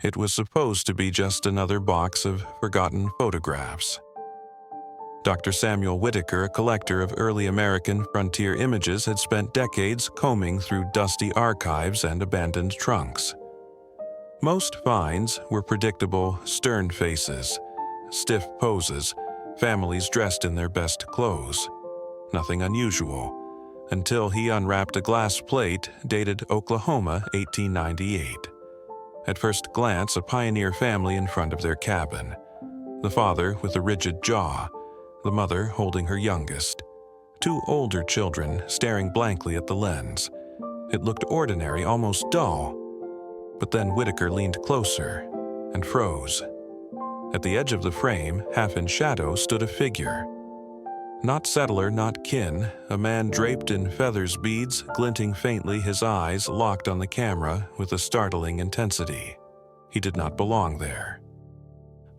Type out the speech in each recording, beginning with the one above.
It was supposed to be just another box of forgotten photographs. Dr. Samuel Whitaker, a collector of early American frontier images, had spent decades combing through dusty archives and abandoned trunks. Most finds were predictable, stern faces, stiff poses, families dressed in their best clothes. Nothing unusual, until he unwrapped a glass plate dated Oklahoma, 1898. At first glance, a pioneer family in front of their cabin. The father with a rigid jaw, the mother holding her youngest. Two older children staring blankly at the lens. It looked ordinary, almost dull. But then Whitaker leaned closer and froze. At the edge of the frame, half in shadow, stood a figure. Not settler, not kin, a man draped in feathers beads, glinting faintly, his eyes locked on the camera with a startling intensity. He did not belong there.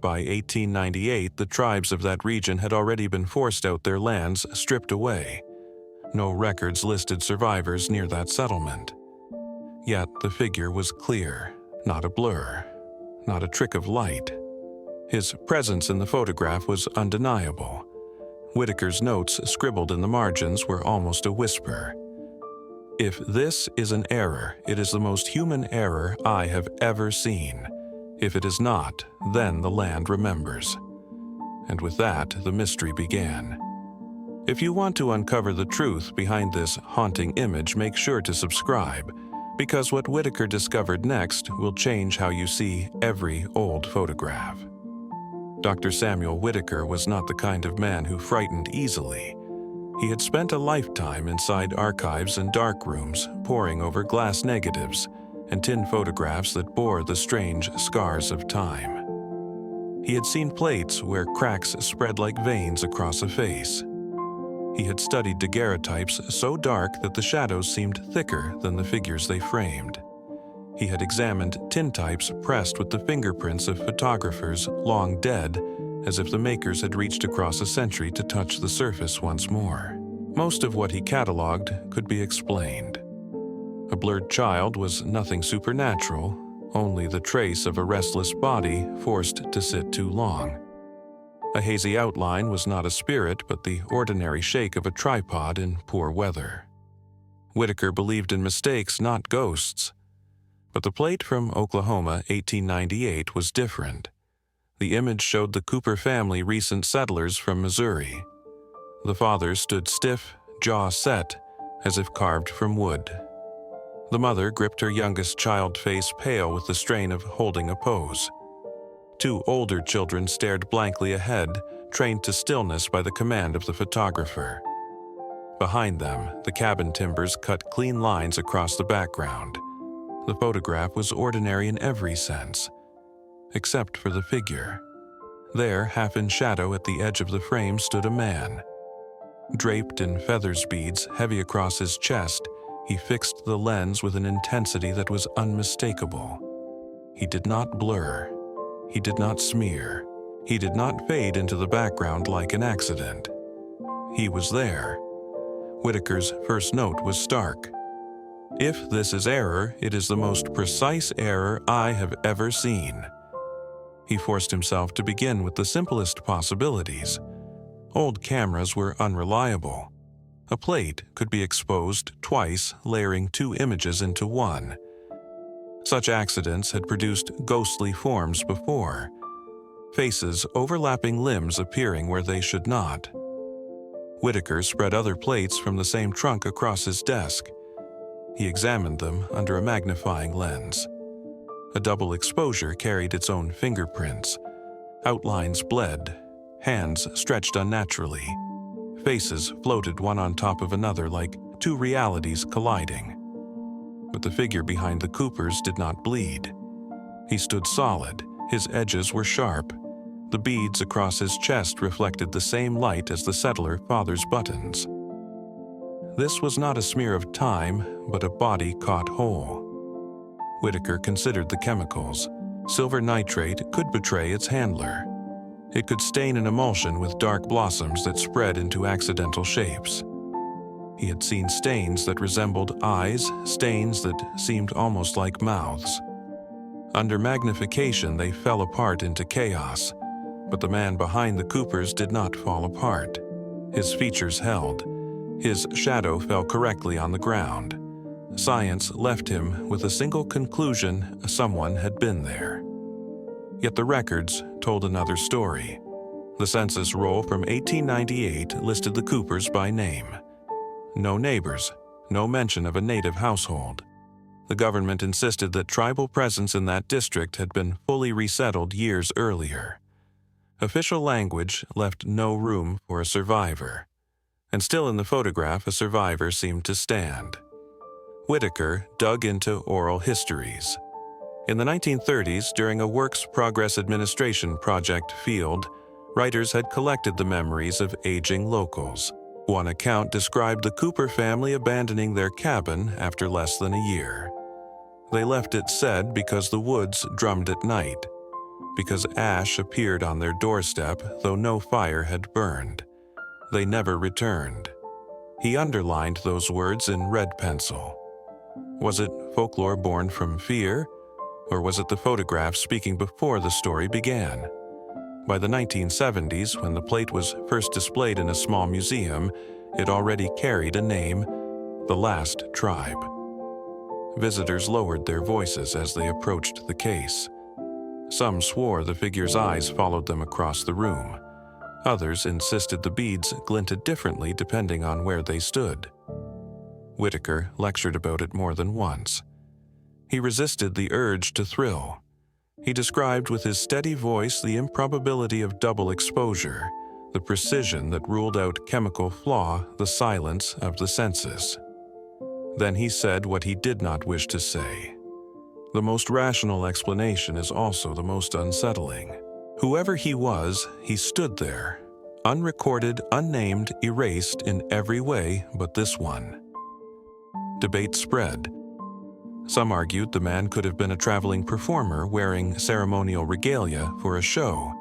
By 1898, the tribes of that region had already been forced out, their lands stripped away. No records listed survivors near that settlement. Yet the figure was clear, not a blur, not a trick of light. His presence in the photograph was undeniable. Whitaker's notes scribbled in the margins were almost a whisper. "If this is an error, it is the most human error I have ever seen. If it is not, then the land remembers." And with that, the mystery began. If you want to uncover the truth behind this haunting image, make sure to subscribe, because what Whitaker discovered next will change how you see every old photograph. Dr. Samuel Whitaker was not the kind of man who frightened easily. He had spent a lifetime inside archives and dark rooms, poring over glass negatives and tin photographs that bore the strange scars of time. He had seen plates where cracks spread like veins across a face. He had studied daguerreotypes so dark that the shadows seemed thicker than the figures they framed. He had examined tintypes pressed with the fingerprints of photographers long dead, as if the makers had reached across a century to touch the surface once more. Most of what he cataloged could be explained. A blurred child was nothing supernatural, only the trace of a restless body forced to sit too long. A hazy outline was not a spirit, but the ordinary shake of a tripod in poor weather. Whitaker believed in mistakes, not ghosts. But the plate from Oklahoma, 1898, was different. The image showed the Cooper family, recent settlers from Missouri. The father stood stiff, jaw set, as if carved from wood. The mother gripped her youngest child, face pale with the strain of holding a pose. Two older children stared blankly ahead, trained to stillness by the command of the photographer. Behind them, the cabin timbers cut clean lines across the background. The photograph was ordinary in every sense, except for the figure. There, half in shadow at the edge of the frame, stood a man. Draped in feathers beads, heavy across his chest, he fixed the lens with an intensity that was unmistakable. He did not blur. He did not smear. He did not fade into the background like an accident. He was there. Whitaker's first note was stark. "If this is error, it is the most precise error I have ever seen." He forced himself to begin with the simplest possibilities. Old cameras were unreliable. A plate could be exposed twice, layering two images into one. Such accidents had produced ghostly forms before. Faces overlapping limbs appearing where they should not. Whitaker spread other plates from the same trunk across his desk. He examined them under a magnifying lens. A double exposure carried its own fingerprints. Outlines bled, hands stretched unnaturally. Faces floated one on top of another like two realities colliding. But the figure behind the Coopers did not bleed. He stood solid, his edges were sharp. The beads across his chest reflected the same light as the settler father's buttons. This was not a smear of time, but a body caught whole. Whitaker considered the chemicals. Silver nitrate could betray its handler. It could stain an emulsion with dark blossoms that spread into accidental shapes. He had seen stains that resembled eyes, stains that seemed almost like mouths. Under magnification, they fell apart into chaos, but the man behind the Coopers did not fall apart. His features held. His shadow fell correctly on the ground. Science left him with a single conclusion: someone had been there. Yet the records told another story. The census roll from 1898 listed the Coopers by name. No neighbors, no mention of a native household. The government insisted that tribal presence in that district had been fully resettled years earlier. Official language left no room for a survivor. And still in the photograph, a survivor seemed to stand. Whitaker dug into oral histories. In the 1930s, during a Works Progress Administration project field, writers had collected the memories of aging locals. One account described the Cooper family abandoning their cabin after less than a year. They left it said because the woods drummed at night, because ash appeared on their doorstep though no fire had burned. They never returned. He underlined those words in red pencil. Was it folklore born from fear, or was it the photograph speaking before the story began? By the 1970s, when the plate was first displayed in a small museum, it already carried a name: the Last Tribe. Visitors lowered their voices as they approached the case. Some swore the figure's eyes followed them across the room. Others insisted the beads glinted differently depending on where they stood. Whitaker lectured about it more than once. He resisted the urge to thrill. He described with his steady voice the improbability of double exposure, the precision that ruled out chemical flaw, the silence of the census. Then he said what he did not wish to say. The most rational explanation is also the most unsettling. Whoever he was, he stood there, unrecorded, unnamed, erased in every way but this one. Debate spread. Some argued the man could have been a traveling performer wearing ceremonial regalia for a show.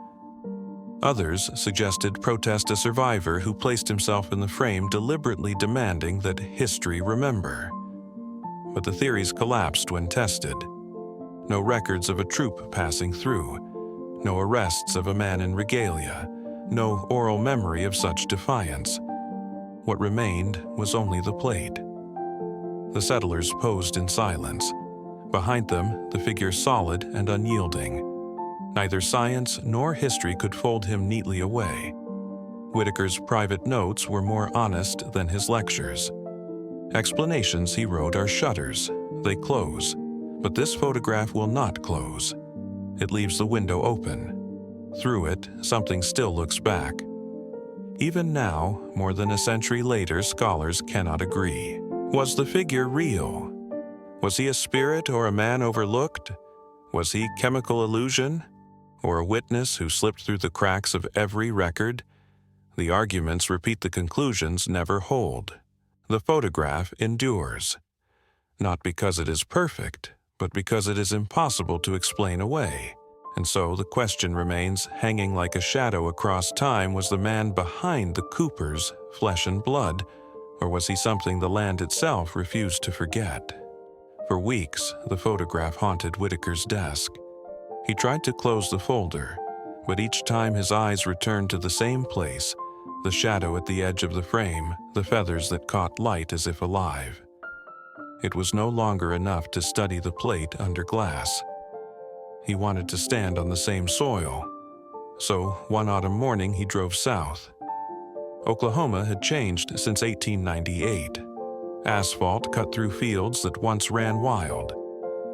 Others suggested protest a survivor who placed himself in the frame deliberately demanding that history remember. But the theories collapsed when tested. No records of a troop passing through, no arrests of a man in regalia, no oral memory of such defiance. What remained was only the plate. The settlers posed in silence. Behind them, the figure solid and unyielding. Neither science nor history could fold him neatly away. Whitaker's private notes were more honest than his lectures. Explanations, he wrote, are shutters. They close. But this photograph will not close. It leaves the window open. Through it, something still looks back. Even now, more than a century later, scholars cannot agree. Was the figure real? Was he a spirit or a man overlooked? Was he chemical illusion? Or a witness who slipped through the cracks of every record? The arguments repeat the conclusions never hold. The photograph endures. Not because it is perfect, but because it is impossible to explain away. And so the question remains, hanging like a shadow across time: was the man behind the Coopers flesh and blood, or was he something the land itself refused to forget? For weeks, the photograph haunted Whitaker's desk. He tried to close the folder, but each time his eyes returned to the same place, the shadow at the edge of the frame, the feathers that caught light as if alive. It was no longer enough to study the plate under glass. He wanted to stand on the same soil. So, one autumn morning, he drove south. Oklahoma had changed since 1898. Asphalt cut through fields that once ran wild.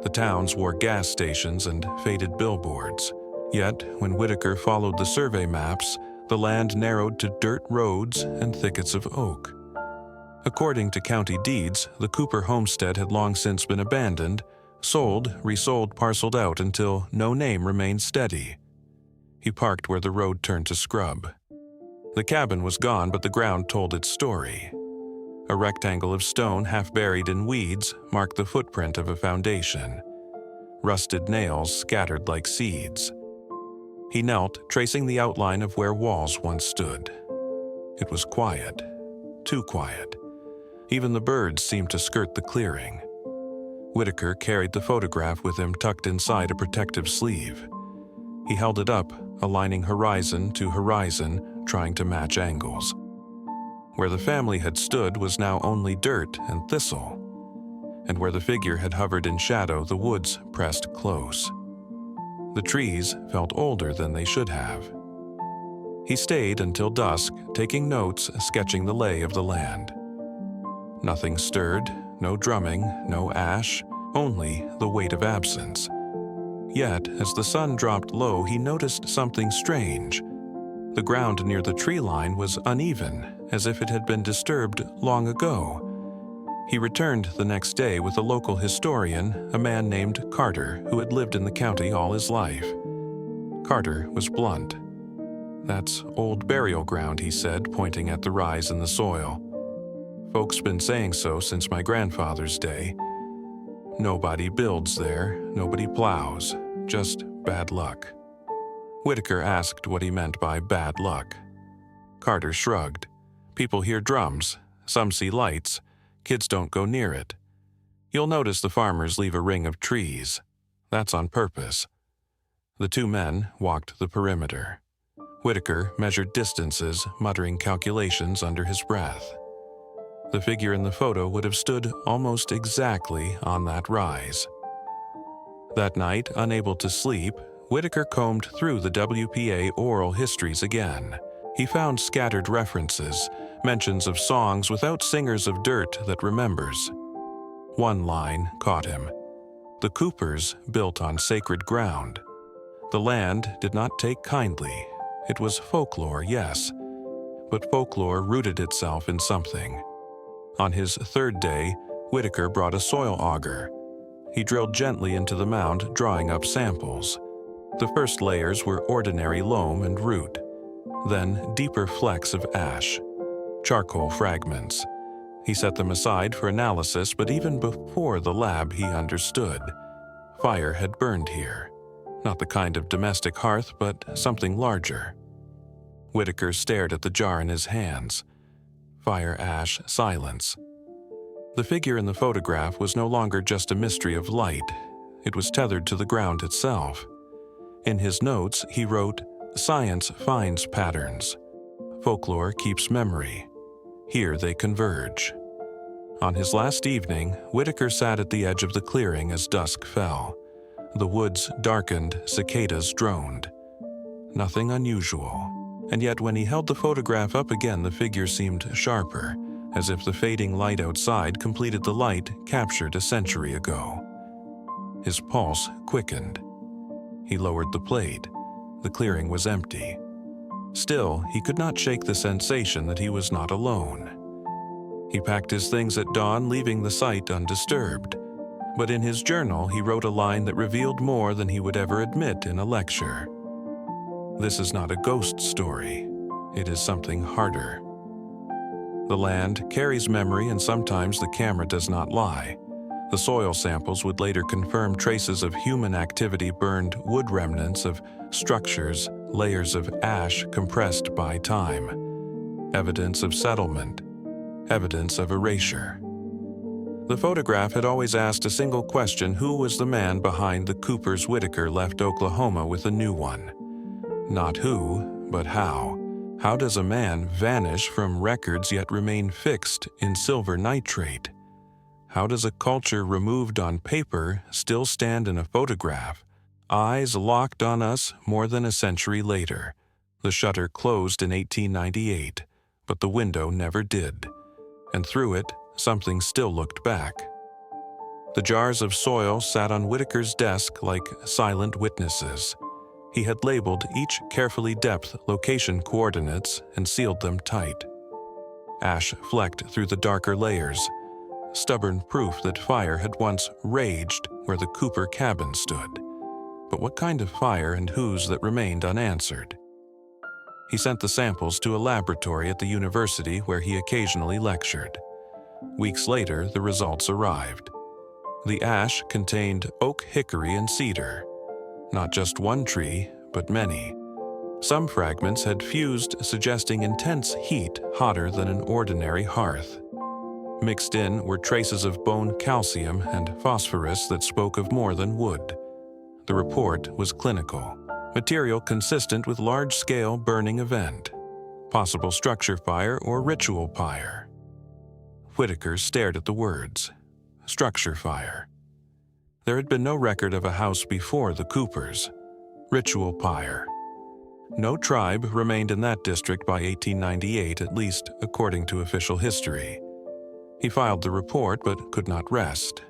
The towns wore gas stations and faded billboards. Yet, when Whitaker followed the survey maps, the land narrowed to dirt roads and thickets of oak. According to county deeds, the Cooper homestead had long since been abandoned, sold, resold, parceled out until no name remained steady. He parked where the road turned to scrub. The cabin was gone, but the ground told its story. A rectangle of stone half buried in weeds marked the footprint of a foundation. Rusted nails scattered like seeds. He knelt, tracing the outline of where walls once stood. It was quiet, too quiet. Even the birds seemed to skirt the clearing. Whitaker carried the photograph with him tucked inside a protective sleeve. He held it up, aligning horizon to horizon, trying to match angles. Where the family had stood was now only dirt and thistle, and where the figure had hovered in shadow, the woods pressed close. The trees felt older than they should have. He stayed until dusk, taking notes, sketching the lay of the land. Nothing stirred, no drumming, no ash, only the weight of absence. Yet, as the sun dropped low, he noticed something strange. The ground near the tree line was uneven, as if it had been disturbed long ago. He returned the next day with a local historian, a man named Carter, who had lived in the county all his life. Carter was blunt. "That's old burial ground," he said, pointing at the rise in the soil. "Folks been saying so since my grandfather's day. Nobody builds there, nobody plows, just bad luck." Whitaker asked what he meant by bad luck. Carter shrugged. "People hear drums, some see lights, kids don't go near it. You'll notice the farmers leave a ring of trees. That's on purpose." The two men walked the perimeter. Whitaker measured distances, muttering calculations under his breath. The figure in the photo would have stood almost exactly on that rise. That night, unable to sleep, Whitaker combed through the WPA oral histories again. He found scattered references, mentions of songs without singers of dirt that remembers. One line caught him. The Coopers built on sacred ground. The land did not take kindly. It was folklore, yes, but folklore rooted itself in something. On his third day, Whitaker brought a soil auger. He drilled gently into the mound, drawing up samples. The first layers were ordinary loam and root, then deeper flecks of ash, charcoal fragments. He set them aside for analysis, but even before the lab he understood. Fire had burned here. Not the kind of domestic hearth, but something larger. Whitaker stared at the jar in his hands. Fire, ash, silence. The figure in the photograph was no longer just a mystery of light. It was tethered to the ground itself. In his notes, he wrote, "Science finds patterns. Folklore keeps memory. Here they converge." On his last evening, Whitaker sat at the edge of the clearing as dusk fell. The woods darkened, cicadas droned. Nothing unusual. And yet when he held the photograph up again, the figure seemed sharper, as if the fading light outside completed the light captured a century ago. His pulse quickened. He lowered the plate. The clearing was empty. Still, he could not shake the sensation that he was not alone. He packed his things at dawn, leaving the site undisturbed. But in his journal, he wrote a line that revealed more than he would ever admit in a lecture. "This is not a ghost story. It is something harder." The land carries memory, and sometimes the camera does not lie. The soil samples would later confirm traces of human activity, burned wood remnants of structures, layers of ash compressed by time. Evidence of settlement. Evidence of erasure. The photograph had always asked a single question: who was the man behind the Coopers? Whitaker left Oklahoma with a new one. Not who, but how. How does a man vanish from records yet remain fixed in silver nitrate? How does a culture removed on paper still stand in a photograph? Eyes locked on us more than a century later. The shutter closed in 1898, but the window never did. And through it, something still looked back. The jars of soil sat on Whitaker's desk like silent witnesses. He had labeled each carefully depth location coordinates and sealed them tight. Ash flecked through the darker layers, stubborn proof that fire had once raged where the Cooper cabin stood. But what kind of fire and whose that remained unanswered? He sent the samples to a laboratory at the university where he occasionally lectured. Weeks later, the results arrived. The ash contained oak, hickory, and cedar. Not just one tree, but many. Some fragments had fused, suggesting intense heat hotter than an ordinary hearth. Mixed in were traces of bone calcium and phosphorus that spoke of more than wood. The report was clinical, material consistent with large-scale burning event, possible structure fire or ritual pyre. Whitaker stared at the words, structure fire. There had been no record of a house before the Coopers. Ritual pyre. No tribe remained in that district by 1898, at least according to official history. He filed the report but could not rest.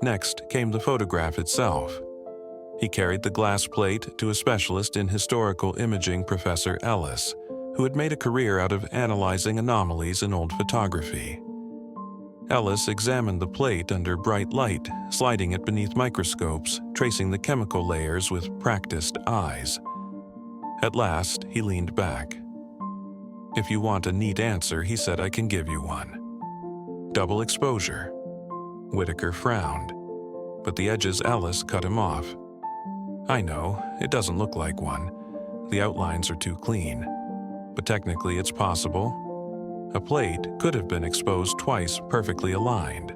Next came the photograph itself. He carried the glass plate to a specialist in historical imaging, Professor Ellis, who had made a career out of analyzing anomalies in old photography. Ellis examined the plate under bright light, sliding it beneath microscopes, tracing the chemical layers with practiced eyes. At last, he leaned back. "If you want a neat answer," he said, "I can give you one. Double exposure." Whitaker frowned, but the edges Ellis cut him off. "I know, it doesn't look like one. The outlines are too clean. But technically it's possible. A plate could have been exposed twice perfectly aligned.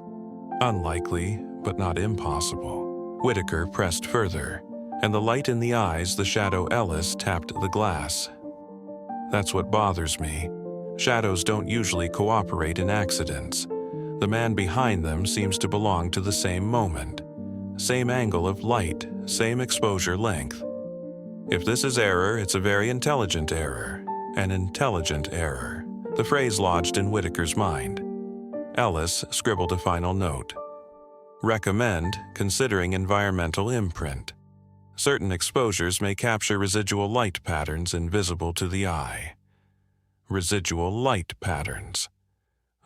Unlikely, but not impossible." Whitaker pressed further, and the light in the eyes, the shadow Ellis tapped the glass. "That's what bothers me. Shadows don't usually cooperate in accidents. The man behind them seems to belong to the same moment. Same angle of light, same exposure length. If this is error, it's a very intelligent error. An intelligent error." The phrase lodged in Whitaker's mind. Ellis scribbled a final note. "Recommend considering environmental imprint. Certain exposures may capture residual light patterns invisible to the eye." Residual light patterns.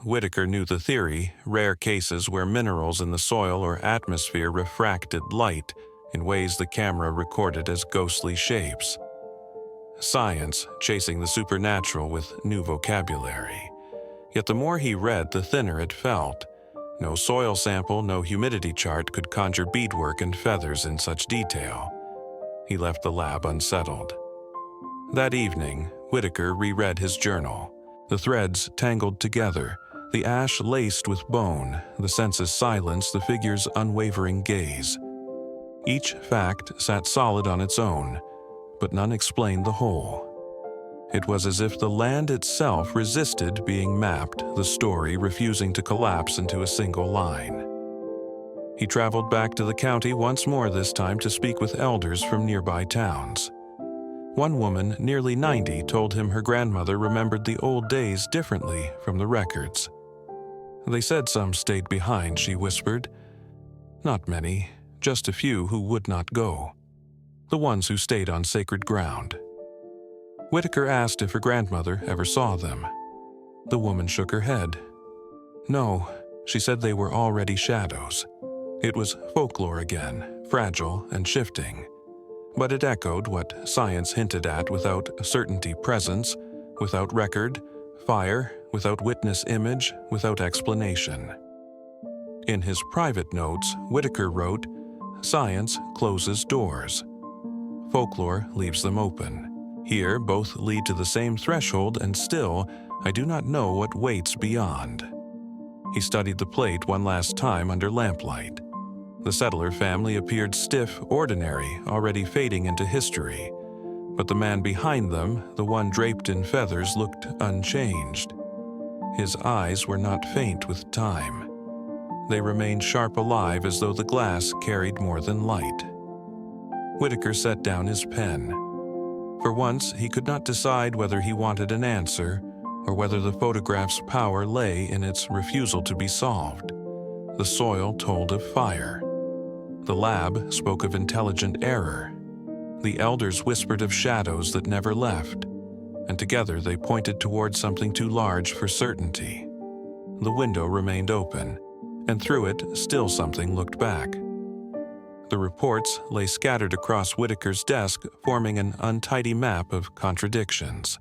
Whitaker knew the theory, rare cases where minerals in the soil or atmosphere refracted light in ways the camera recorded as ghostly shapes. Science chasing the supernatural with new vocabulary. Yet the more he read, the thinner it felt. No soil sample, no humidity chart could conjure beadwork and feathers in such detail. He left the lab unsettled. That evening, Whitaker reread his journal. The threads tangled together, the ash laced with bone, the census silence, the figure's unwavering gaze. Each fact sat solid on its own, but none explained the whole. It was as if the land itself resisted being mapped, the story refusing to collapse into a single line. He traveled back to the county once more, this time to speak with elders from nearby towns. One woman, nearly 90, told him her grandmother remembered the old days differently from the records. "They said some stayed behind," she whispered. "Not many, just a few who would not go. The ones who stayed on sacred ground." Whitaker asked if her grandmother ever saw them. The woman shook her head. "No," she said, "they were already shadows." It was folklore again, fragile and shifting. But it echoed what science hinted at without certainty: presence, without record, fire, without witness image, without explanation. In his private notes, Whitaker wrote, "Science closes doors. Folklore leaves them open. Here both lead to the same threshold, and still I do not know what waits beyond." He studied the plate one last time under lamplight. The settler family appeared stiff, ordinary, already fading into history. But the man behind them, the one draped in feathers, looked unchanged. His eyes were not faint with time. They remained sharp alive, as though the glass carried more than light. Whitaker set down his pen. For once, he could not decide whether he wanted an answer or whether the photograph's power lay in its refusal to be solved. The soil told of fire. The lab spoke of intelligent error. The elders whispered of shadows that never left, and together they pointed toward something too large for certainty. The window remained open, and through it still something looked back. The reports lay scattered across Whitaker's desk, forming an untidy map of contradictions.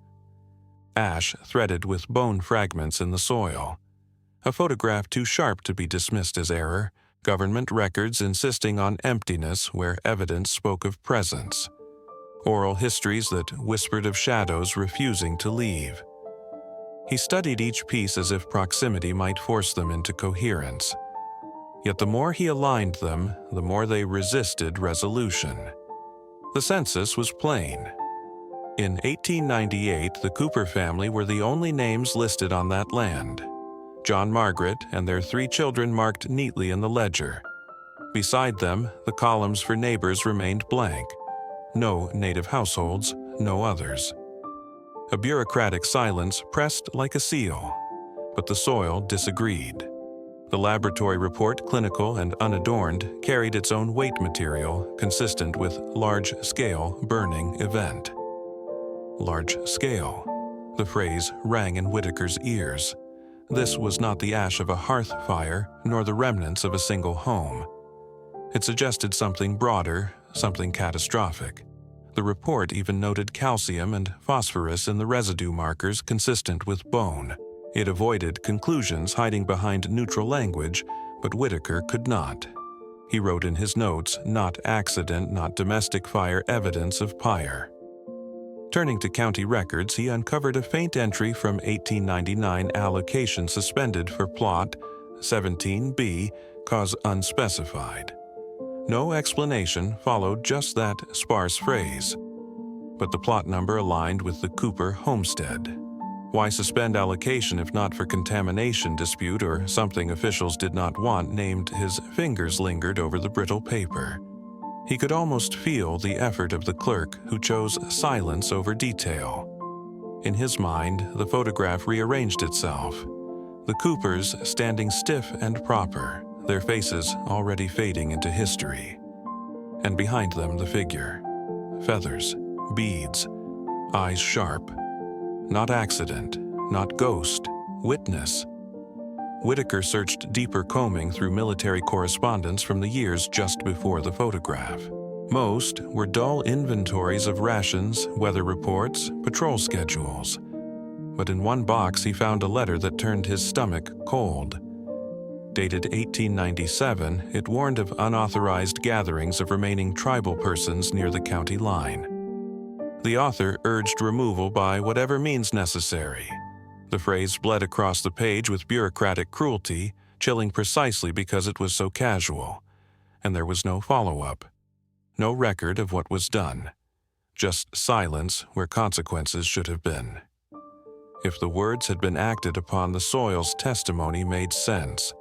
Ash threaded with bone fragments in the soil. A photograph too sharp to be dismissed as error. Government records insisting on emptiness where evidence spoke of presence. Oral histories that whispered of shadows refusing to leave. He studied each piece as if proximity might force them into coherence. Yet the more he aligned them, the more they resisted resolution. The census was plain. In 1898, the Cooper family were the only names listed on that land. John, Margaret, and their 3 children marked neatly in the ledger. Beside them, the columns for neighbors remained blank. No native households, no others. A bureaucratic silence pressed like a seal, but the soil disagreed. The laboratory report, clinical and unadorned, carried its own weight material consistent with large-scale burning event. Large-scale. The phrase rang in Whitaker's ears. This was not the ash of a hearth fire, nor the remnants of a single home. It suggested something broader, something catastrophic. The report even noted calcium and phosphorus in the residue markers consistent with bone. It avoided conclusions hiding behind neutral language, but Whitaker could not. He wrote in his notes, not accident, not domestic fire, evidence of pyre. Turning to county records, he uncovered a faint entry from 1899 allocation suspended for plot 17B, cause unspecified. No explanation followed, just that sparse phrase. But the plot number aligned with the Cooper homestead. Why suspend allocation if not for contamination dispute or something officials did not want named? His fingers lingered over the brittle paper. He could almost feel the effort of the clerk who chose silence over detail. In his mind, the photograph rearranged itself. The Coopers standing stiff and proper, their faces already fading into history. And behind them the figure. Feathers, beads, eyes sharp. Not accident, not ghost, witness. Whitaker searched deeper, combing through military correspondence from the years just before the photograph. Most were dull inventories of rations, weather reports, patrol schedules. But in one box he found a letter that turned his stomach cold. Dated 1897, it warned of unauthorized gatherings of remaining tribal persons near the county line. The author urged removal by whatever means necessary. The phrase bled across the page with bureaucratic cruelty, chilling precisely because it was so casual. And there was no follow-up. No record of what was done. Just silence where consequences should have been. If the words had been acted upon, the soil's testimony made sense.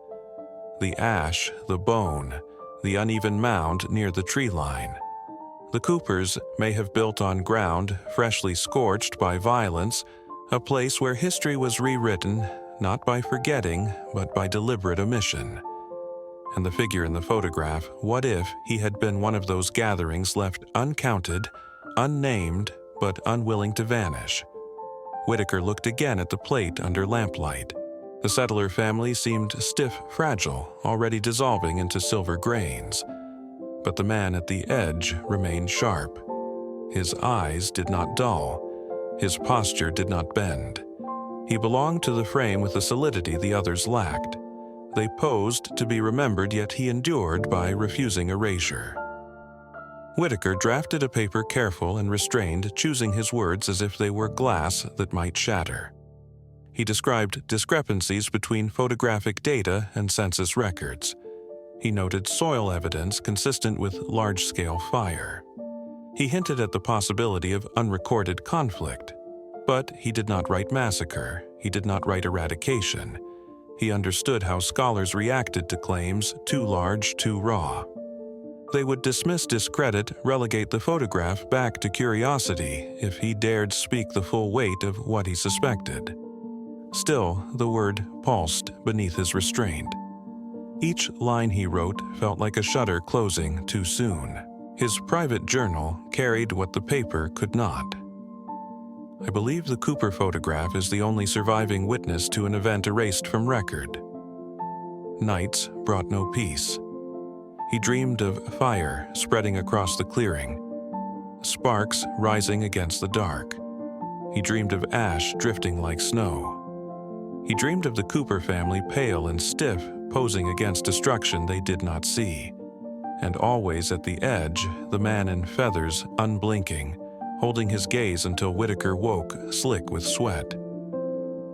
The ash, the bone, the uneven mound near the tree line. The Coopers may have built on ground freshly scorched by violence, a place where history was rewritten, not by forgetting, but by deliberate omission. And the figure in the photograph, what if he had been one of those gatherings left uncounted, unnamed, but unwilling to vanish? Whitaker looked again at the plate under lamplight. The settler family seemed stiff, fragile, already dissolving into silver grains. But the man at the edge remained sharp. His eyes did not dull. His posture did not bend. He belonged to the frame with a solidity the others lacked. They posed to be remembered, yet he endured by refusing erasure. Whitaker drafted a paper careful and restrained, choosing his words as if they were glass that might shatter. He described discrepancies between photographic data and census records. He noted soil evidence consistent with large-scale fire. He hinted at the possibility of unrecorded conflict. But he did not write massacre. He did not write eradication. He understood how scholars reacted to claims too large, too raw. They would dismiss discredit, relegate the photograph back to curiosity if he dared speak the full weight of what he suspected. Still, the word pulsed beneath his restraint. Each line he wrote felt like a shutter closing too soon. His private journal carried what the paper could not. I believe the Cooper photograph is the only surviving witness to an event erased from record. Nights brought no peace. He dreamed of fire spreading across the clearing, sparks rising against the dark. He dreamed of ash drifting like snow. He dreamed of the Cooper family pale and stiff, posing against destruction they did not see. And always at the edge, the man in feathers, unblinking, holding his gaze until Whitaker woke, slick with sweat.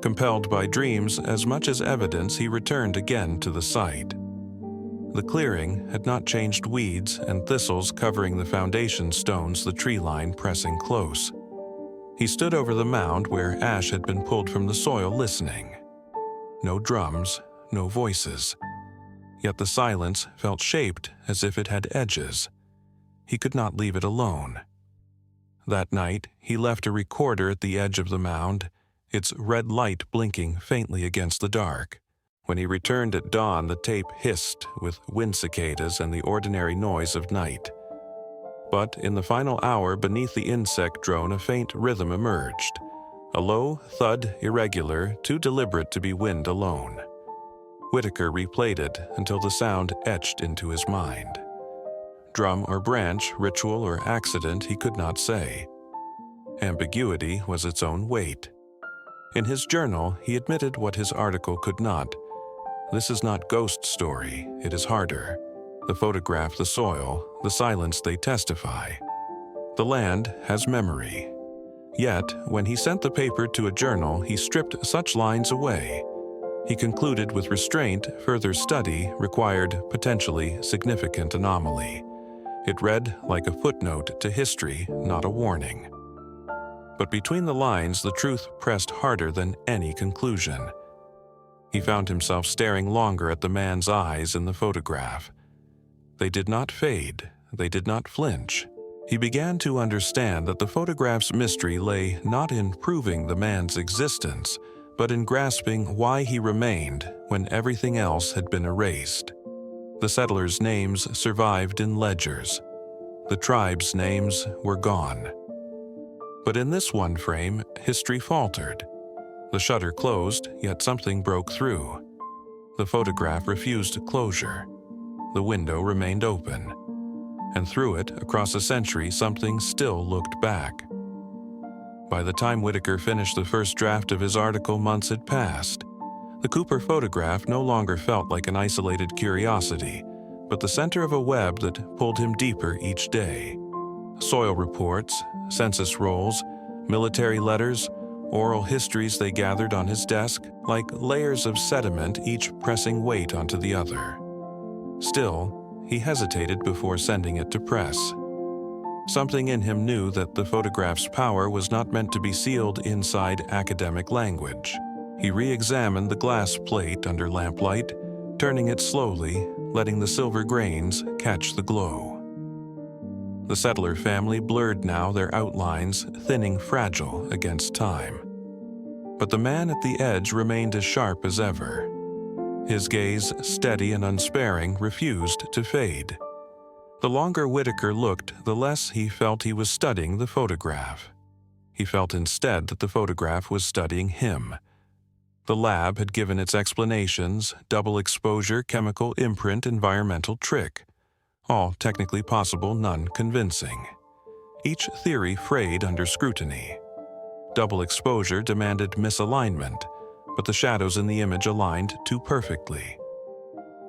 Compelled by dreams as much as evidence, he returned again to the site. The clearing had not changed, weeds and thistles covering the foundation stones, the tree line pressing close. He stood over the mound where ash had been pulled from the soil, listening. No drums, no voices. Yet the silence felt shaped as if it had edges. He could not leave it alone. That night, he left a recorder at the edge of the mound, its red light blinking faintly against the dark. When he returned at dawn, the tape hissed with wind cicadas and the ordinary noise of night. But in the final hour, beneath the insect drone, a faint rhythm emerged. A low thud, irregular, too deliberate to be wind alone. Whitaker replayed it until the sound etched into his mind. Drum or branch, ritual or accident, he could not say. Ambiguity was its own weight. In his journal, he admitted what his article could not. This is not ghost story, it is harder. The photograph, the soil, the silence, they testify. The land has memory. Yet, when he sent the paper to a journal, he stripped such lines away. He concluded with restraint further study required potentially significant anomaly. It read like a footnote to history, not a warning. But between the lines, the truth pressed harder than any conclusion. He found himself staring longer at the man's eyes in the photograph. They did not fade, they did not flinch. He began to understand that the photograph's mystery lay not in proving the man's existence, but in grasping why he remained when everything else had been erased. The settlers' names survived in ledgers. The tribe's names were gone. But in this one frame, history faltered. The shutter closed, yet something broke through. The photograph refused closure. The window remained open. And through it, across a century, something still looked back. By the time Whitaker finished the first draft of his article, months had passed. The Cooper photograph no longer felt like an isolated curiosity, but the center of a web that pulled him deeper each day. Soil reports, census rolls, military letters, oral histories they gathered on his desk, like layers of sediment, each pressing weight onto the other. Still, he hesitated before sending it to press. Something in him knew that the photograph's power was not meant to be sealed inside academic language. He re-examined the glass plate under lamplight, turning it slowly, letting the silver grains catch the glow. The settler family blurred now, their outlines thinning fragile against time. But the man at the edge remained as sharp as ever. His gaze, steady and unsparing, refused to fade. The longer Whitaker looked, the less he felt he was studying the photograph. He felt instead that the photograph was studying him. The lab had given its explanations: double exposure, chemical imprint, environmental trick. All technically possible, none convincing. Each theory frayed under scrutiny. Double exposure demanded misalignment, but the shadows in the image aligned too perfectly.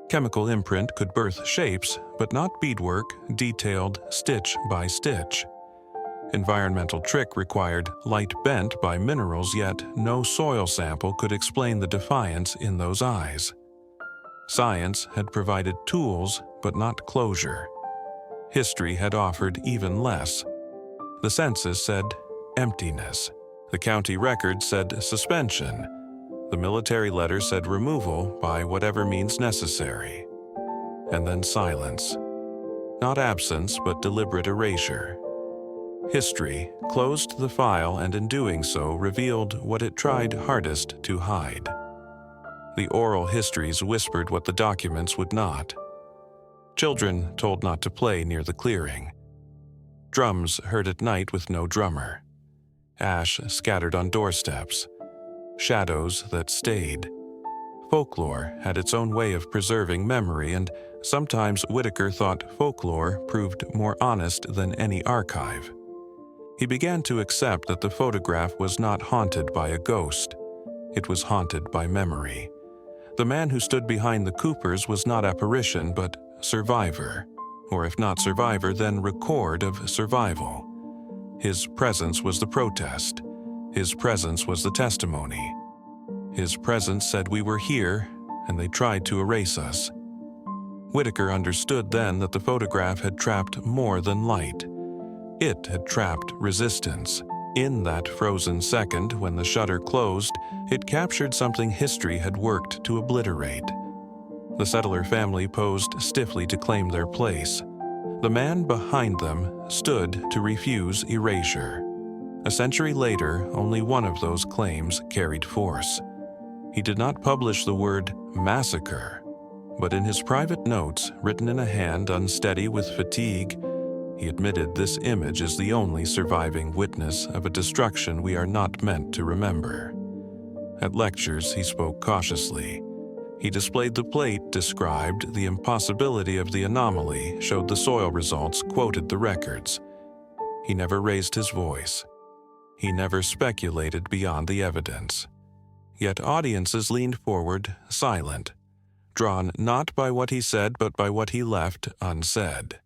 Chemical imprint could birth shapes, but not beadwork, detailed stitch by stitch. Environmental trick required light bent by minerals, yet no soil sample could explain the defiance in those eyes. Science had provided tools, but not closure. History had offered even less. The census said emptiness. The county record said suspension. The military letter said removal by whatever means necessary. And then silence. Not absence, but deliberate erasure. History closed the file and in doing so revealed what it tried hardest to hide. The oral histories whispered what the documents would not. Children told not to play near the clearing. Drums heard at night with no drummer. Ash scattered on doorsteps. Shadows that stayed. Folklore had its own way of preserving memory, and sometimes Whitaker thought folklore proved more honest than any archive. He began to accept that the photograph was not haunted by a ghost. It was haunted by memory. The man who stood behind the Coopers was not apparition, but survivor, or if not survivor, then record of survival. His presence was the protest. His presence was the testimony. His presence said we were here, and they tried to erase us. Whitaker understood then that the photograph had trapped more than light. It had trapped resistance. In that frozen second when the shutter closed, it captured something history had worked to obliterate. The settler family posed stiffly to claim their place. The man behind them stood to refuse erasure. A century later, only one of those claims carried force. He did not publish the word massacre, but in his private notes, written in a hand unsteady with fatigue, he admitted this image is the only surviving witness of a destruction we are not meant to remember. At lectures, he spoke cautiously. He displayed the plate, described the impossibility of the anomaly, showed the soil results, quoted the records. He never raised his voice. He never speculated beyond the evidence. Yet audiences leaned forward, silent, drawn not by what he said but by what he left unsaid.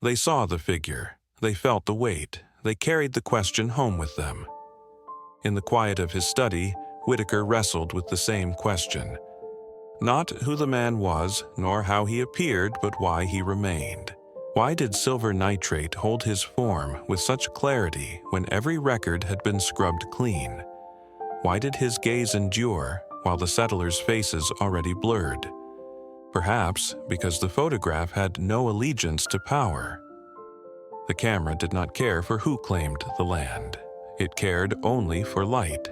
They saw the figure, they felt the weight, they carried the question home with them. In the quiet of his study, Whitaker wrestled with the same question. Not who the man was, nor how he appeared, but why he remained. Why did silver nitrate hold his form with such clarity when every record had been scrubbed clean? Why did his gaze endure while the settlers' faces already blurred? Perhaps because the photograph had no allegiance to power. The camera did not care for who claimed the land. It cared only for light.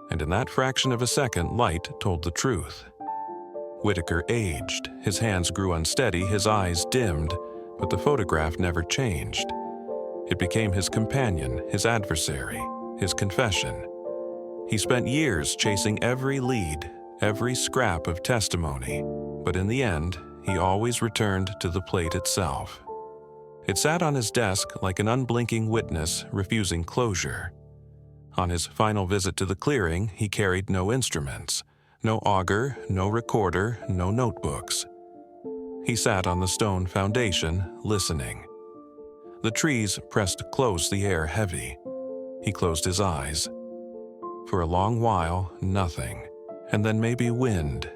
And in that fraction of a second, light told the truth. Whitaker aged, his hands grew unsteady, his eyes dimmed, but the photograph never changed. It became his companion, his adversary, his confession. He spent years chasing every lead, every scrap of testimony, but in the end, he always returned to the plate itself. It sat on his desk like an unblinking witness refusing closure. On his final visit to the clearing, he carried no instruments, no auger, no recorder, no notebooks. He sat on the stone foundation, listening. The trees pressed close, the air heavy. He closed his eyes. For a long while, nothing. And then maybe wind.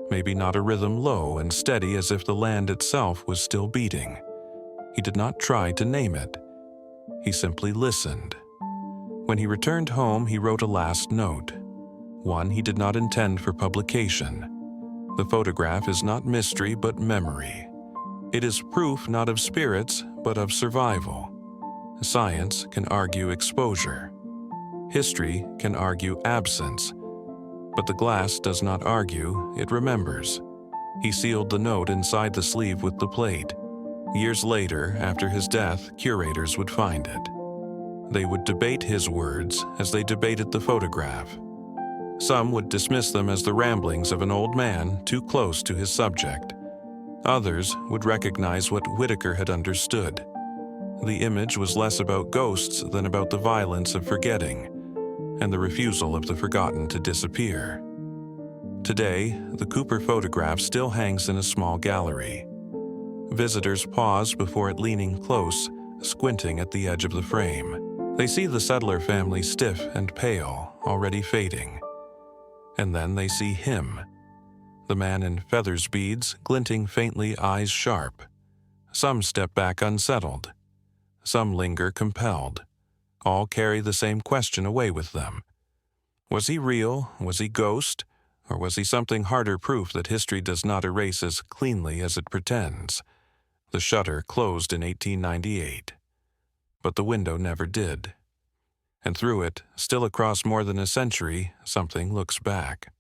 Maybe not a rhythm low and steady as if the land itself was still beating. He did not try to name it. He simply listened. When he returned home, he wrote a last note. One he did not intend for publication. The photograph is not mystery but memory. It is proof not of spirits but of survival. Science can argue exposure. History can argue absence. But the glass does not argue, it remembers. He sealed the note inside the sleeve with the plate. Years later, after his death, curators would find it. They would debate his words as they debated the photograph. Some would dismiss them as the ramblings of an old man too close to his subject. Others would recognize what Whitaker had understood. The image was less about ghosts than about the violence of forgetting, and the refusal of the forgotten to disappear. Today, the Cooper photograph still hangs in a small gallery. Visitors pause before it, leaning close, squinting at the edge of the frame. They see the settler family stiff and pale, already fading. And then they see him, the man in feathers beads, glinting faintly, eyes sharp. Some step back unsettled. Some linger compelled. All carry the same question away with them. Was he real? Was he ghost? Or was he something harder proof that history does not erase as cleanly as it pretends? The shutter closed in 1898. But the window never did. And through it, still across more than a century, something looks back.